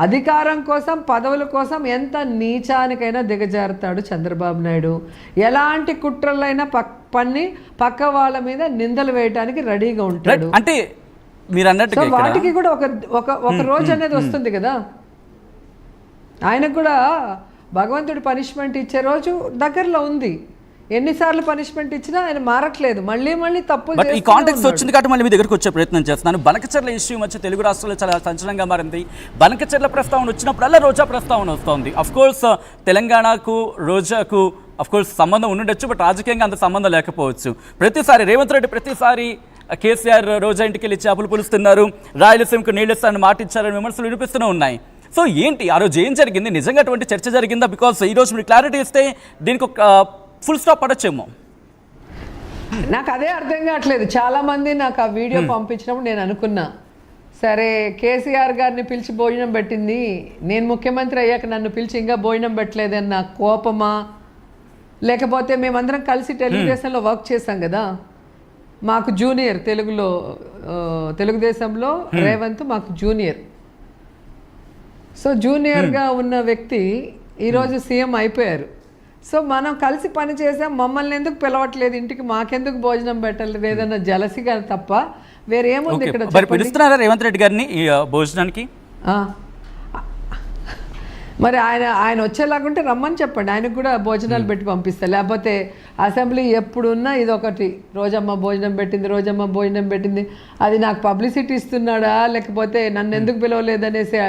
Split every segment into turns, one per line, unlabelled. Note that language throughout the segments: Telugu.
అధికారం కోసం పదవుల కోసం ఎంత నీచానికైనా దిగజారుతాడు చంద్రబాబు నాయుడు. ఎలాంటి కుట్రలైనా పన్ని పక్క వాళ్ళ మీద నిందలు వేయడానికి రెడీగా ఉంటాడు.
అంటే మీరు అన్నట్టు
వాటికి కూడా ఒక రోజు అనేది వస్తుంది కదా. ఆయనకు కూడా భగవంతుడి పనిష్మెంట్ ఇచ్చే రోజు దగ్గరలో ఉంది. ఎన్నిసార్లు పనిష్మెంట్ ఇచ్చినా ఆయన మారట్లేదు, మళ్ళీ తప్పులు.
ఈ కాంటెక్స్ట్ వచ్చింది కాబట్టి మళ్ళీ మీ దగ్గరకు వచ్చే ప్రయత్నం చేస్తున్నాను. బనకచెర్ల ఇష్యూ మధ్య తెలుగు రాష్ట్రాల్లో చాలా సంచలనంగా మారింది. బనకచెర్ల ప్రస్తావన వచ్చినప్పుడల్లా రోజా ప్రస్తావన వస్తుంది. అఫ్కోర్స్ తెలంగాణకు రోజాకు అఫ్కోర్స్ సంబంధం ఉండుండొచ్చు, బట్ రాజకీయంగా అంత సంబంధం లేకపోవచ్చు. ప్రతిసారి రేవంత్ రెడ్డి ప్రతిసారి కేసీఆర్ రోజా ఇంటికి వెళ్ళి చేపలు పులుస్తున్నారు, రాయలసీమకు నీళ్ళు ఇస్తారని మాట ఇచ్చారని విమర్శలు వినిపిస్తూనే ఉన్నాయి. సో ఏంటి ఆ రోజు ఏం జరిగింది? నిజంగా అటువంటి చర్చ జరిగిందా? బికాస్ ఈరోజు మీరు క్లారిటీ ఇస్తే దీనికి ఒక ఫుల్ స్టాప్ పడచ్చేమో.
నాకు అదే అర్థం కావట్లేదు. చాలామంది నాకు ఆ వీడియో పంపించినప్పుడు నేను అనుకున్నా, సరే కేసీఆర్ గారిని పిలిచి భోజనం పెట్టింది, నేను ముఖ్యమంత్రి అయ్యాక నన్ను పిలిచి ఇంకా భోజనం పెట్టలేదని నా కోపమా, లేకపోతే మేమందరం కలిసి తెలుగుదేశంలో వర్క్ చేశాం కదా, మాకు జూనియర్ తెలుగుదేశంలో రేవంత్ మాకు జూనియర్. సో జూనియర్గా ఉన్న వ్యక్తి ఈరోజు సీఎం అయిపోయారు. సో మనం కలిసి పని చేసాం, మమ్మల్ని ఎందుకు పిలవట్లేదు ఇంటికి, మాకెందుకు భోజనం పెట్టలేదు, ఏదన్నా జలసిగా తప్ప వేరేముంది ఇక్కడ?
పిలుస్తున్నారా రేవంత్ రెడ్డి గారిని భోజనానికి?
మరి ఆయన వచ్చేలాగుంటే రమ్మని చెప్పండి, ఆయనకు కూడా భోజనాలు పెట్టి పంపిస్తా. లేకపోతే అసెంబ్లీ ఎప్పుడున్నా ఇదొకటి, రోజమ్మ భోజనం పెట్టింది, అది నాకు పబ్లిసిటీ ఇస్తున్నాడా లేకపోతే నన్ను ఎందుకు పిలవలేదనేసి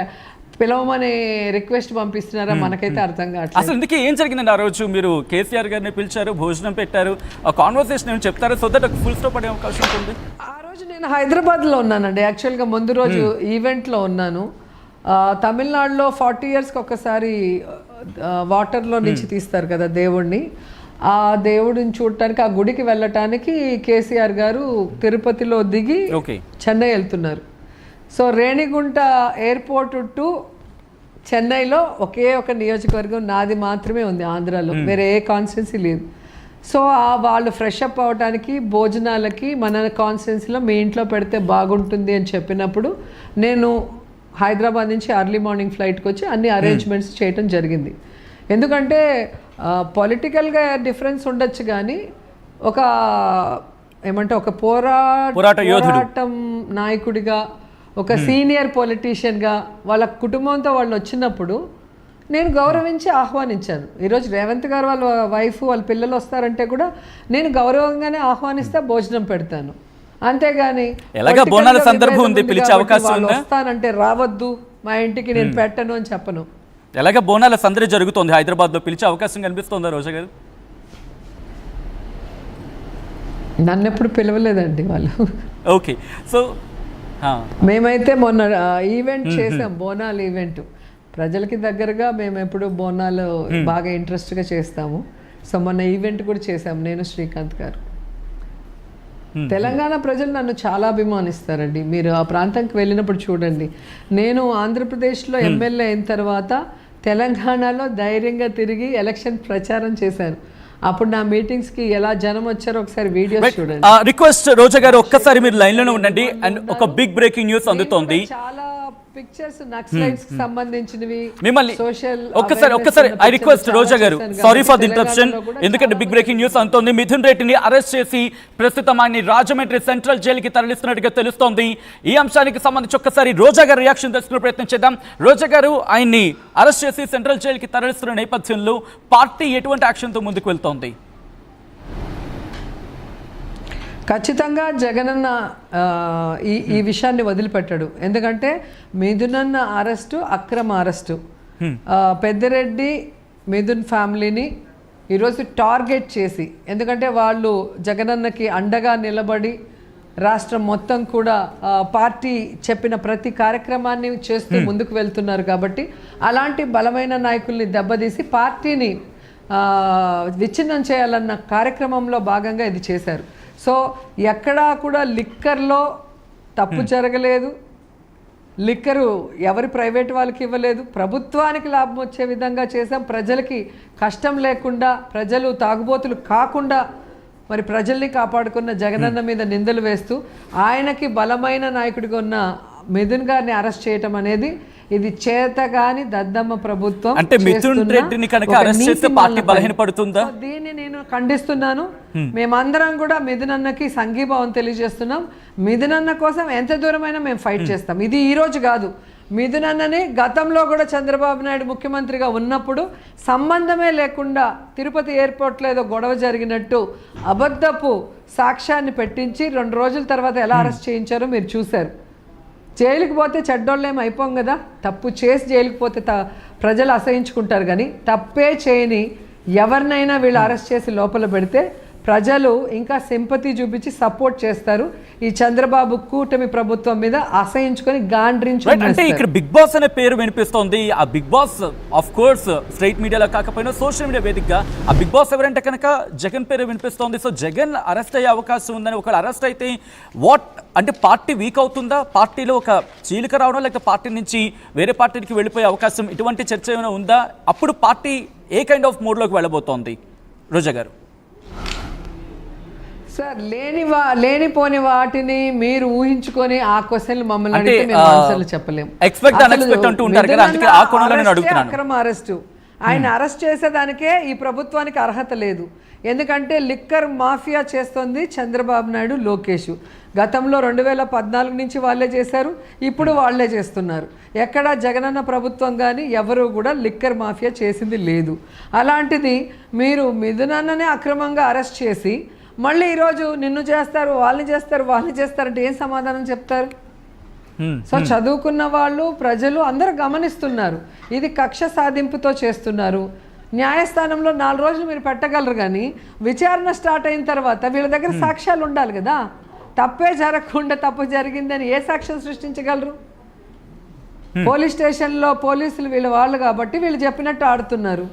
పిలవమని రిక్వెస్ట్ పంపిస్తున్నారా, మనకైతే అర్థం కావట్లేదు.
అసలు ఇందుకే ఏం జరిగిందండి ఆ రోజు? మీరు కేసీఆర్ గారిని పిలిచారు, భోజనం పెట్టారు, ఆ కాన్వర్సేషన్ ఏమి చెప్తారు సో దట్ ఫుల్ స్టాప్ పడే అవకాశం ఉంటుంది?
ఆ రోజు నేను హైదరాబాద్లో ఉన్నానండి. యాక్చువల్గా ముందు రోజు ఈవెంట్లో ఉన్నాను. తమిళనాడులో 40 yearsకి ఒకసారి వాటర్లో నుంచి తీస్తారు కదా దేవుడిని. ఆ దేవుడిని చూడటానికి, ఆ గుడికి వెళ్ళటానికి కేసీఆర్ గారు తిరుపతిలో దిగి చెన్నై వెళ్తున్నారు. సో రేణిగుంట ఎయిర్పోర్ట్ టు చెన్నైలో ఒకే ఒక నియోజకవర్గం నాది మాత్రమే ఉంది ఆంధ్రాలో, వేరే ఏ కాన్స్టిట్యున్సీ లేదు. సో వాళ్ళు ఫ్రెష్ అప్ అవడానికి భోజనాలకి మన కాన్స్టిట్యున్సీలో మీ ఇంట్లో పెడితే బాగుంటుంది అని చెప్పినప్పుడు నేను హైదరాబాద్ నుంచి ఎర్లీ మార్నింగ్ ఫ్లైట్కి వచ్చి అన్ని అరేంజ్మెంట్స్ చేయటం జరిగింది. ఎందుకంటే పొలిటికల్గా డిఫరెన్స్ ఉండొచ్చు కానీ ఒక ఒక పోరాటం నాయకుడిగా, ఒక సీనియర్ పొలిటీషియన్గా వాళ్ళ కుటుంబంతో వాళ్ళు వచ్చినప్పుడు నేను గౌరవించి ఆహ్వానించాను. ఈరోజు రేవంత్ గారు వాళ్ళ వైఫ్ వాళ్ళ పిల్లలు వస్తారంటే కూడా నేను గౌరవంగానే ఆహ్వానిస్తే భోజనం పెడతాను, అంతేగాని వస్తానంటే రావద్దు మా ఇంటికి నేను పెట్టను అని చెప్పను.
ఎలాగ బోనాల సందడి జరుగుతుంది హైదరాబాద్లో, పిలిచే అవకాశం కనిపిస్తుందా రోజా గారు?
నన్ను ఎప్పుడు పిలవలేదండి వాళ్ళు.
ఓకే, సో
మేమైతే మొన్న ఈవెంట్ చేసాం, బోనాలు ఈవెంట్. ప్రజలకి దగ్గరగా మేము ఎప్పుడు బోనాలు బాగా ఇంట్రెస్ట్గా చేస్తాము. సో మొన్న ఈవెంట్ కూడా చేసాం నేను, శ్రీకాంత్ గారు. తెలంగాణ ప్రజలు నన్ను చాలా అభిమానిస్తారండి. మీరు ఆ ప్రాంతానికి వెళ్ళినప్పుడు చూడండి. నేను ఆంధ్రప్రదేశ్లో ఎమ్మెల్యే అయిన తర్వాత తెలంగాణలో ధైర్యంగా తిరిగి ఎలక్షన్ ప్రచారం చేశాను. అప్పుడు నా మీటింగ్స్కి ఎలా జనం వచ్చారో ఒకసారి వీడియోస్ చూడండి.
రిక్వెస్ట్ రోజా గారు, ఒక్కసారి మీరు లైన్లోనే ఉండండి. అండ్ ఒక బిగ్ బ్రేకింగ్ న్యూస్ అందుతోంది.
చాలా పిక్చర్స్ నక్సలైట్స్ కి సంబంధించినవి
మిమ్మల్ని ఒక్కసారి ఐ రిక్వెస్ట్ రోజా గారు, సారీ ఫర్ ది ఇంటరప్షన్, ఎందుకంటే బిగ్ బ్రేకింగ్ న్యూస్ అంతోంది. మిథున్ రెడ్డిని అరెస్ట్ చేసి ప్రస్తుతం ఆయన్ని రాజమండ్రి సెంట్రల్ జైలుకి తరలిస్తున్నట్టుగా తెలుస్తోంది. ఈ అంశానికి సంబంధించి ఒక్కసారి రోజా గారు రియాక్షన్ తెలుసుకునే ప్రయత్నం చేద్దాం. రోజా గారు, ఆయన్ని అరెస్ట్ చేసి సెంట్రల్ జైలుకి తరలిస్తున్న నేపథ్యంలో పార్టీ ఎటువంటి యాక్షన్తో ముందుకు వెళ్తోంది?
ఖచ్చితంగా జగనన్న ఈ విషయాన్ని వదిలిపెట్టాడు. ఎందుకంటే మిథునన్న అరెస్టు అక్రమ అరెస్టు. పెద్దిరెడ్డి మిథున్ ఫ్యామిలీని ఈరోజు టార్గెట్ చేసి, ఎందుకంటే వాళ్ళు జగనన్నకి అండగా నిలబడి రాష్ట్రం మొత్తం కూడా పార్టీ చెప్పిన ప్రతి కార్యక్రమాన్ని చేస్తూ ముందుకు వెళ్తున్నారు. కాబట్టి అలాంటి బలమైన నాయకుల్ని దెబ్బతీసి పార్టీని విచ్ఛిన్నం చేయాలన్న కార్యక్రమంలో భాగంగా ఇది చేశారు. సో ఎక్కడా కూడా లిక్కర్లో తప్పు జరగలేదు, లిక్కరు ఎవరి ప్రైవేట్ వాళ్ళకి ఇవ్వలేదు, ప్రభుత్వానికి లాభం వచ్చే విధంగా చేసాం. ప్రజలకి కష్టం లేకుండా, ప్రజలు తాగుబోతులు కాకుండా మరి ప్రజల్ని కాపాడుకున్న జగనన్న మీద నిందలు వేస్తూ ఆయనకి బలమైన నాయకుడిగా ఉన్న మిథున్ గారిని అరెస్ట్ చేయటం అనేది ఇది చేతగాని దద్దమ్మ ప్రభుత్వం
అంటే మిథున్
చేస్తున్న
రెడ్డిని కనుక
ఒక
అరెస్ట్ చేస్తే
నీతి
పార్టీ
మాలిన
బలహీనపడుతుందా?
సో దీన్ని నేను ఖండిస్తున్నాను. మేమందరం కూడా మిథున్ అన్నకి సంఘీభావం తెలియజేస్తున్నాం. మిథున్ అన్న కోసం ఎంత దూరమైనా మేము ఫైట్ చేస్తాం. ఇది ఈ రోజు కాదు. మిథున్ అన్నని గతంలో కూడా చంద్రబాబు నాయుడు ముఖ్యమంత్రిగా ఉన్నప్పుడు సంబంధమే లేకుండా తిరుపతి ఎయిర్పోర్ట్లో ఏదో గొడవ జరిగినట్టు అబద్ధపు సాక్ష్యాన్ని పెట్టించి 2 రోజుల తర్వాత ఎలా అరెస్ట్ చేయించారో మీరు చూశారు. జైలుకి పోతే చెడ్డోళ్ళేం అయిపోం కదా. తప్పు చేసి జైలుకి పోతే ప్రజలు అసహించుకుంటారు, కానీ తప్పే చేయని ఎవరినైనా వీళ్ళు అరెస్ట్ చేసి లోపల పెడితే ప్రజలు ఇంకా సింపతి చూపించి సపోర్ట్ చేస్తారు. ఈ చంద్రబాబు కూటమి ప్రభుత్వం మీద అసహించుకొని గాండ్రించి
అంటే ఇక్కడ బిగ్ బాస్ అనే పేరు వినిపిస్తోంది. ఆ Bigg Boss of course straight మీడియాలో కాకపోయినా సోషల్ మీడియా వేదికగా ఆ బిగ్ బాస్ ఎవరంటే కనుక జగన్ పేరు వినిపిస్తోంది. సో జగన్ అరెస్ట్ అయ్యే అవకాశం ఉందని, ఒకవేళ అరెస్ట్ అయితే అంటే పార్టీ వీక్ అవుతుందా, పార్టీలో ఒక చీలిక రావడం, లేకపోతే పార్టీ నుంచి వేరే పార్టీకి వెళ్ళిపోయే అవకాశం, ఇటువంటి చర్చ ఏమైనా ఉందా? అప్పుడు పార్టీ ఏ కైండ్ ఆఫ్ మోడ్లోకి వెళ్ళబోతోంది రోజా గారు?
సార్ లేనిపోని వాటిని మీరు ఊహించుకొని ఆ క్వశ్చన్లు మమ్మల్ని అడిగితే మేము ఆన్సర్లు చెప్పలేము. అక్రమ అరెస్టు, ఆయన అరెస్ట్ చేసేదానికే ఈ ప్రభుత్వానికి అర్హత లేదు. ఎందుకంటే లిక్కర్ మాఫియా చేస్తోంది చంద్రబాబు నాయుడు, లోకేష్. గతంలో 2014 నుంచి వాళ్ళే చేశారు, ఇప్పుడు వాళ్ళే చేస్తున్నారు. ఎక్కడ జగనన్న ప్రభుత్వం కానీ ఎవరు కూడా లిక్కర్ మాఫియా చేసింది లేదు. అలాంటిది మీరు మిథునన్ననే అక్రమంగా అరెస్ట్ చేసి మళ్ళీ ఈరోజు నిన్ను చేస్తారు, వాళ్ళని చేస్తారంటే ఏం సమాధానం చెప్తారు? సో చదువుకున్న వాళ్ళు, ప్రజలు అందరూ గమనిస్తున్నారు. ఇది కక్ష సాధింపుతో చేస్తున్నారు. న్యాయస్థానంలో 4 రోజులు మీరు పెట్టగలరు, కానీ విచారణ స్టార్ట్ అయిన తర్వాత వీళ్ళ దగ్గర సాక్ష్యాలు ఉండాలి కదా. తప్పే జరగకుండా తప్పు జరిగిందని ఏ సాక్ష్యం సృష్టించగలరు? పోలీస్ స్టేషన్లో పోలీసులు వాళ్ళు కాబట్టి వీళ్ళు చెప్పినట్టు ఆడుతున్నారు.